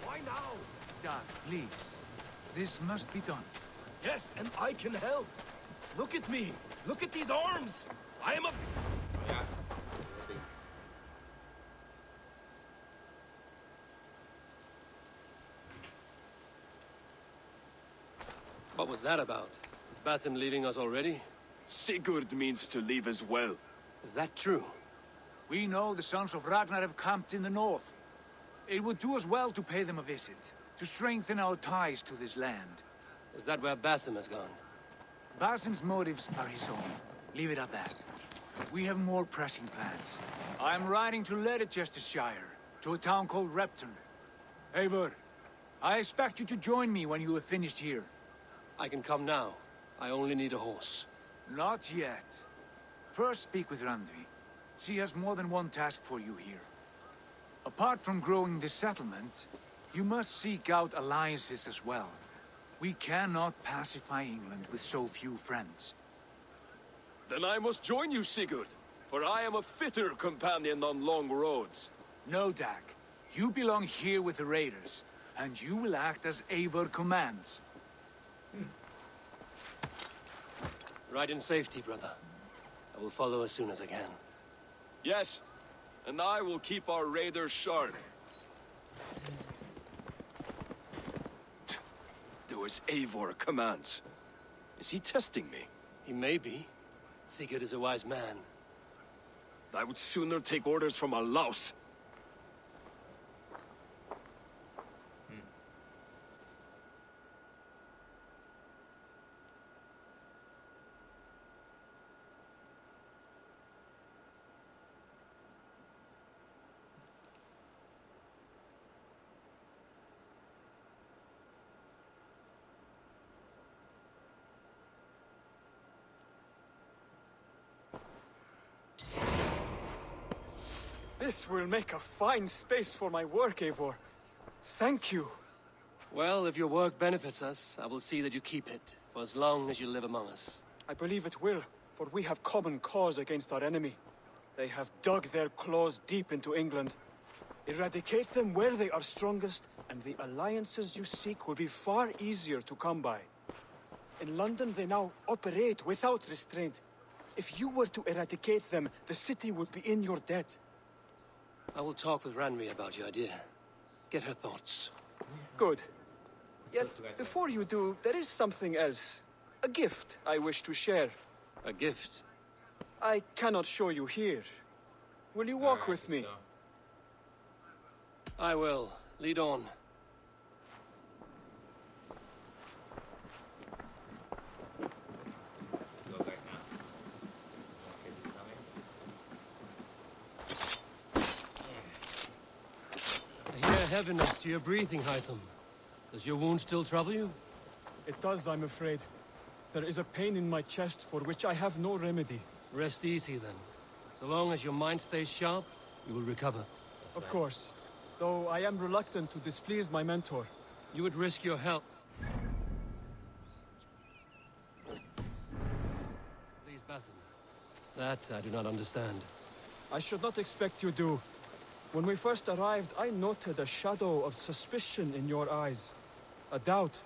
Why now? Dad, please. This must be done. Yes, and I can help. Look at me. Look at these arms. I am a... Yeah. What was that about? Is Basim leaving us already? Sigurd means to leave as well. Is that true? We know the sons of Ragnar have camped in the north. It would do us well to pay them a visit, to strengthen our ties to this land. Is that where Basim has gone? Basim's motives are his own. Leave it at that. We have more pressing plans. I'm riding to Leicestershire, to a town called Repton. Eivor, I expect you to join me when you have finished here. I can come now. I only need a horse. Not yet. First speak with Randvi. She has more than one task for you here. Apart from growing this settlement, you must seek out alliances as well. We cannot pacify England with so few friends. Then I must join you, Sigurd, for I am a fitter companion on long roads. No, Dag. You belong here with the raiders, and you will act as Eivor commands. Ride in safety, brother. I will follow as soon as I can. Yes, and I will keep our raiders sharp. Do as Eivor commands. Is he testing me? He may be. Sigurd is a wise man. I would sooner take orders from a louse. This will make a fine space for my work, Eivor. Thank you. Well, if your work benefits us, I will see that you keep it, for as long as you live among us. I believe it will, for we have common cause against our enemy. They have dug their claws deep into England. Eradicate them where they are strongest, and the alliances you seek will be far easier to come by. In London, they now operate without restraint. If you were to eradicate them, the city would be in your debt. I will talk with Ranri about your idea. Get her thoughts. Good. Yet, before you do, there is something else. A gift I wish to share. A gift? I cannot show you here. Will you walk with me? I will. Lead on. I hear heaviness to your breathing, Hytham. Does your wound still trouble you? It does, I'm afraid. There is a pain in my chest for which I have no remedy. Rest easy, then. So long as your mind stays sharp, you will recover. Of course. Though I am reluctant to displease my mentor. You would risk your health. Please, Basim. That I do not understand. I should not expect you do. When we first arrived, I noted a shadow of suspicion in your eyes. A doubt.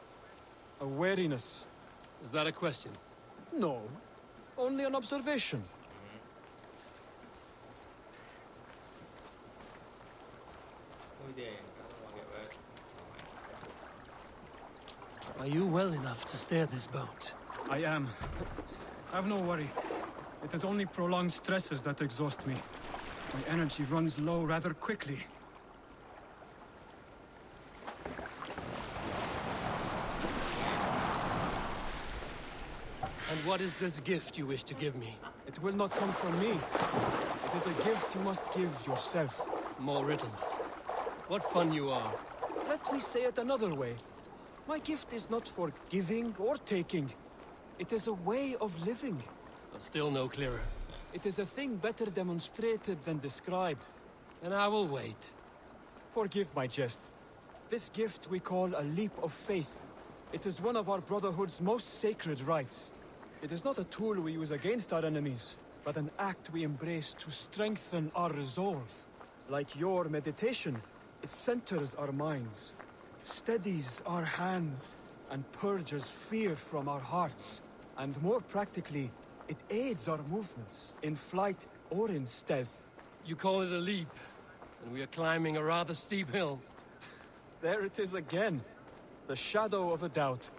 A wariness. Is that a question? No. Only an observation. Are you well enough to steer this boat? I am. Have no worry. It is only prolonged stresses that exhaust me. My energy runs low rather quickly. And what is this gift you wish to give me? It will not come from me. It is a gift you must give yourself. More riddles. What fun you are. Let me say it another way. My gift is not for giving or taking. It is a way of living. Still no clearer. It is a thing better demonstrated than described. And I will wait. Forgive my jest. This gift we call a leap of faith. It is one of our Brotherhood's most sacred rites. It is not a tool we use against our enemies, but an act we embrace to strengthen our resolve. Like your meditation, it centers our minds, steadies our hands, and purges fear from our hearts. And more practically, it aids our movements, in flight or in stealth. You call it a leap, and we are climbing a rather steep hill. There it is again. The shadow of a doubt.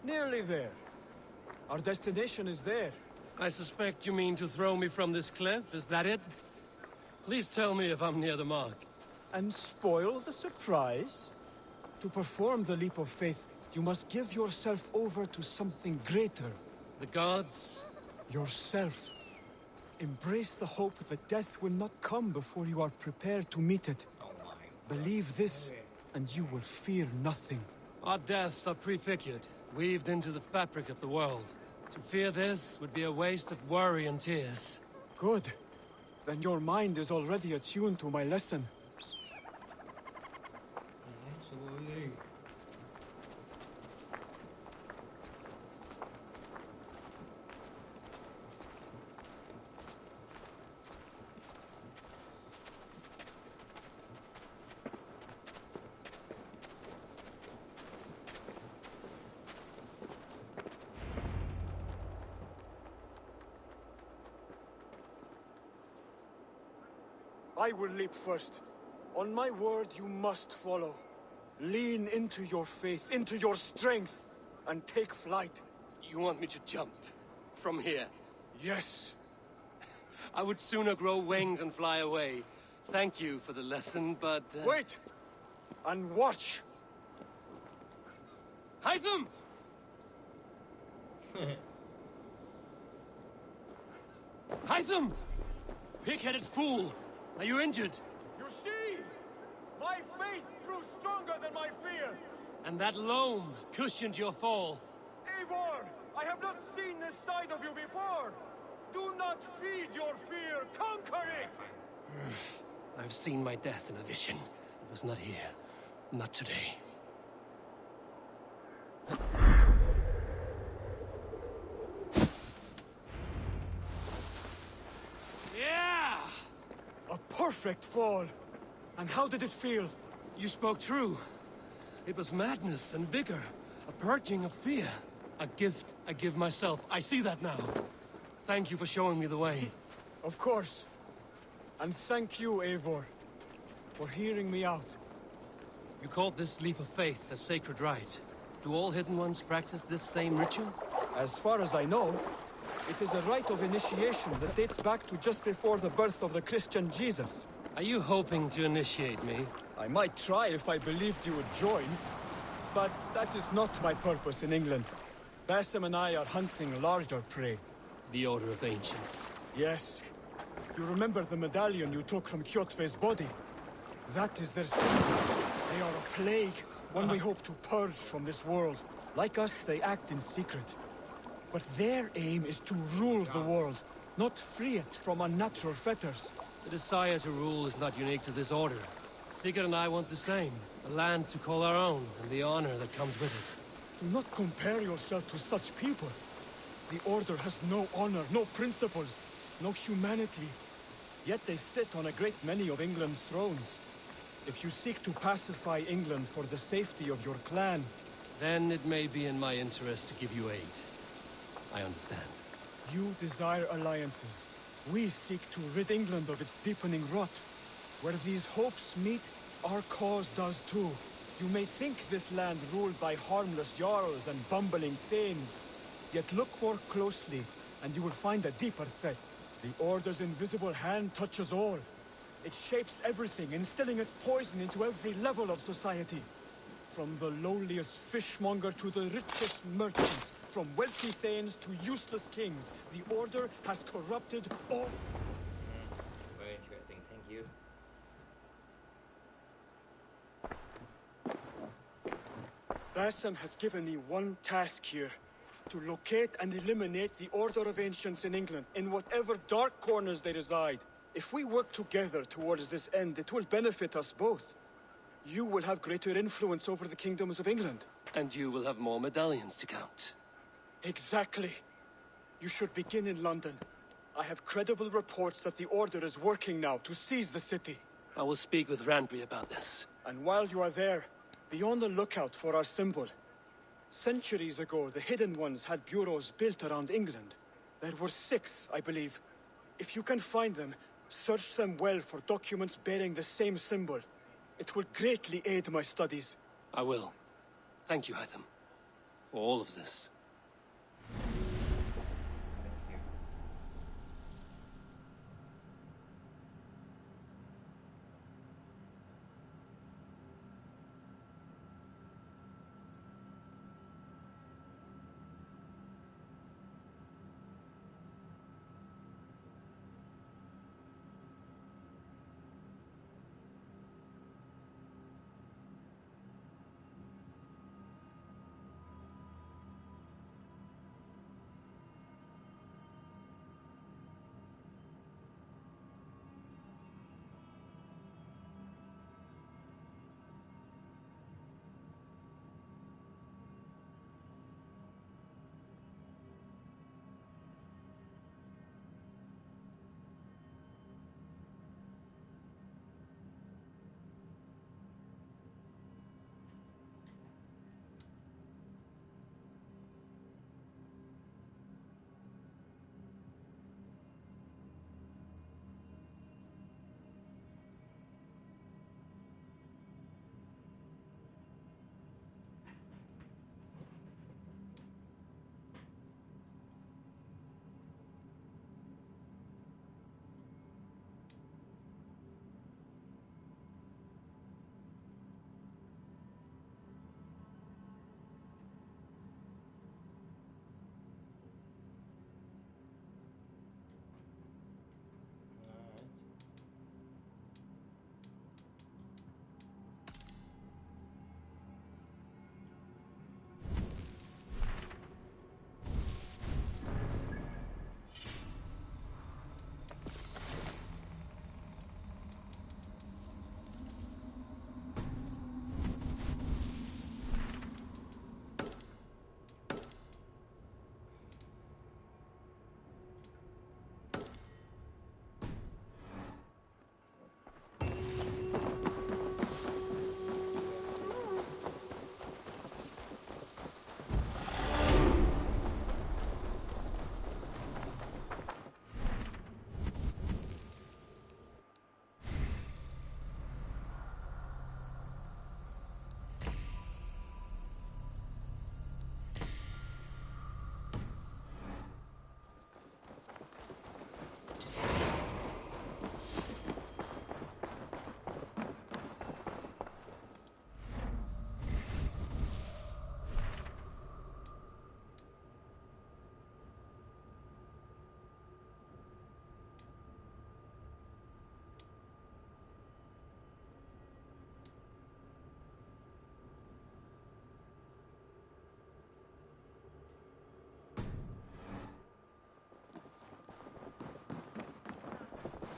Nearly there. Our destination is there. I suspect you mean to throw me from this cliff, is that it? Please tell me if I'm near the mark. And spoil the surprise? To perform the leap of faith, you must give yourself over to something greater. The gods? Yourself. Embrace the hope that death will not come before you are prepared to meet it. Believe this, and you will fear nothing. Our deaths are prefigured, weaved into the fabric of the world. To fear this would be a waste of worry and tears. Good. Then your mind is already attuned to my lesson. I will leap first. On my word, you must follow. Lean into your faith, into your strength, and take flight. You want me to jump? From here? Yes. I would sooner grow wings and fly away. Thank you for the lesson, but... Wait! And watch! Hytham! Hytham! Pig-headed fool! Are you injured? You see? My faith grew stronger than my fear! And that loam cushioned your fall. Eivor! I have not seen this side of you before! Do not feed your fear, conquer it! I've seen my death in a vision. It was not here. Not today. Yeah! A perfect fall! And how did it feel? You spoke true. It was madness and vigor. A purging of fear. A gift I give myself. I see that now. Thank you for showing me the way. Of course. And thank you, Eivor, for hearing me out. You called this leap of faith a sacred rite. Do all Hidden Ones practice this same ritual? As far as I know, it is a rite of initiation that dates back to just before the birth of the Christian Jesus. Are you hoping to initiate me? I might try if I believed you would join. But that is not my purpose in England. Basim and I are hunting larger prey. The Order of Ancients. Yes. You remember the medallion you took from Kjotve's body? That is their symbol. They are a plague, one we hope to purge from this world. Like us, they act in secret. But their aim is to rule the world, not free it from unnatural fetters. The desire to rule is not unique to this order. Sigurd and I want the same. A land to call our own, and the honor that comes with it. Do not compare yourself to such people. The Order has no honor, no principles, no humanity. Yet they sit on a great many of England's thrones. If you seek to pacify England for the safety of your clan... Then it may be in my interest to give you aid. I understand. You desire alliances. We seek to rid England of its deepening rot. Where these hopes meet, our cause does too. You may think this land ruled by harmless jarls and bumbling thanes. Yet look more closely, and you will find a deeper threat. The Order's invisible hand touches all. It shapes everything, instilling its poison into every level of society. From the lowliest fishmonger to the richest merchants, from wealthy thanes to useless kings, the Order has corrupted all. Very interesting, thank you. Bassam has given me one task here. To locate and eliminate the Order of Ancients in England, in whatever dark corners they reside. If we work together towards this end, it will benefit us both. You will have greater influence over the kingdoms of England. And you will have more medallions to count. Exactly. You should begin in London. I have credible reports that the Order is working now to seize the city. I will speak with Randbury about this. And while you are there, be on the lookout for our symbol. Centuries ago, the Hidden Ones had bureaus built around England. There were 6, I believe. If you can find them, search them well for documents bearing the same symbol. It will greatly aid my studies. I will. Thank you, Hytham, for all of this.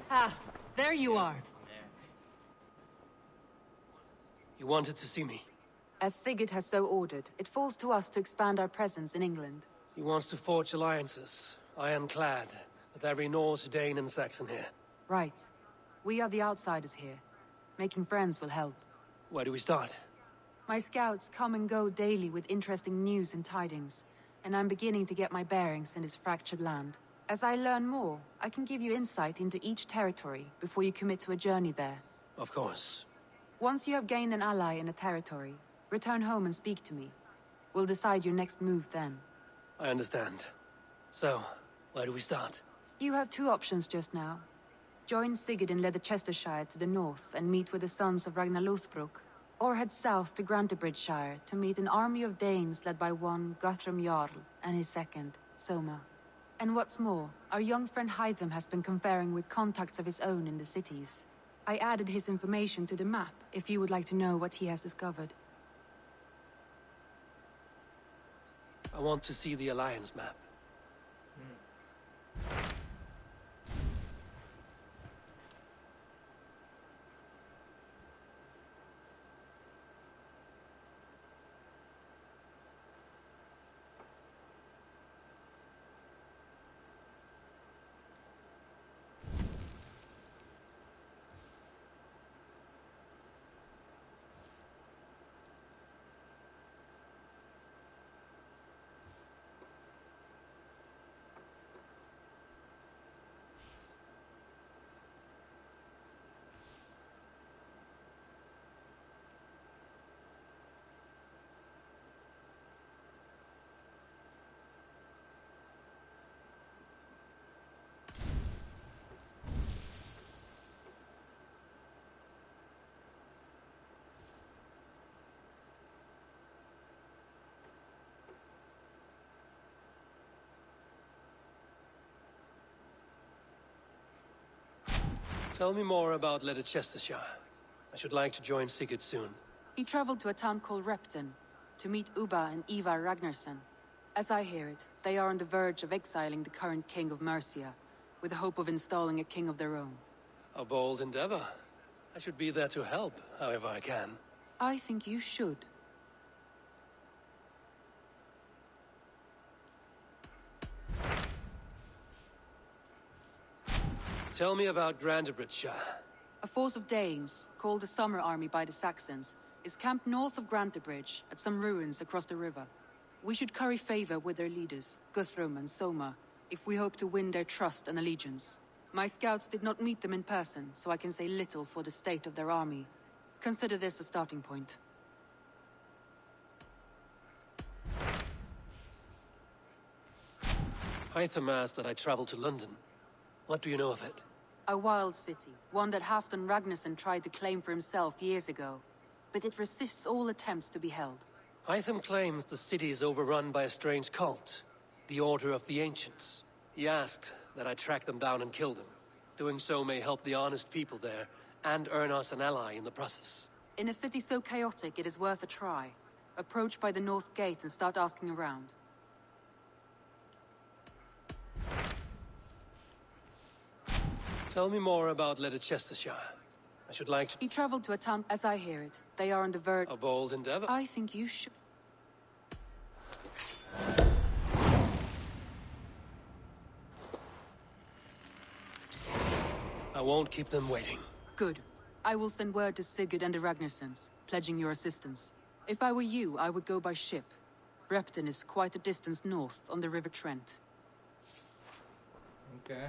Ah, there you are. You wanted to see me? As Sigurd has so ordered, it falls to us to expand our presence in England. He wants to forge alliances, ironclad, with every Norse, Dane, and Saxon here. Right. We are the outsiders here. Making friends will help. Where do we start? My scouts come and go daily with interesting news and tidings, and I'm beginning to get my bearings in this fractured land. As I learn more, I can give you insight into each territory before you commit to a journey there. Of course. Once you have gained an ally in a territory, return home and speak to me. We'll decide your next move then. I understand. So, where do we start? You have two options just now. Join Sigurd in Leicestershire to the north and meet with the sons of Ragnar Lothbrok, or head south to Grantebridgeshire to meet an army of Danes led by one Guthrum Jarl and his second, Soma. And what's more, our young friend Hytham has been conferring with contacts of his own in the cities. I added his information to the map if you would like to know what he has discovered. I want to see the Alliance map. Tell me more about Leicestershire. I should like to join Sigurd soon. He traveled to a town called Repton to meet Ubba and Ivar Ragnarsson. As I hear it, they are on the verge of exiling the current king of Mercia, with the hope of installing a king of their own. A bold endeavor. I should be there to help, however I can. I think you should. Tell me about Grantebridgeshire. A force of Danes, called the Summer Army by the Saxons, is camped north of Grantebridge at some ruins across the river. We should curry favor with their leaders, Guthrum and Soma, if we hope to win their trust and allegiance. My scouts did not meet them in person, so I can say little for the state of their army. Consider this a starting point. Hytham asked that I travel to London. What do you know of it? A wild city, one that Halfdan Ragnarsson tried to claim for himself years ago. But it resists all attempts to be held. Hytham claims the city is overrun by a strange cult, the Order of the Ancients. He asked that I track them down and kill them. Doing so may help the honest people there, and earn us an ally in the process. In a city so chaotic, it is worth a try. Approach by the North Gate and start asking around. Tell me more about Leicestershire. I should like to... He traveled to a town, as I hear it. They are on the verge... A bold endeavor? I think you should... I won't keep them waiting. Good. I will send word to Sigurd and the Ragnarssons, pledging your assistance. If I were you, I would go by ship. Repton is quite a distance north on the River Trent. Okay.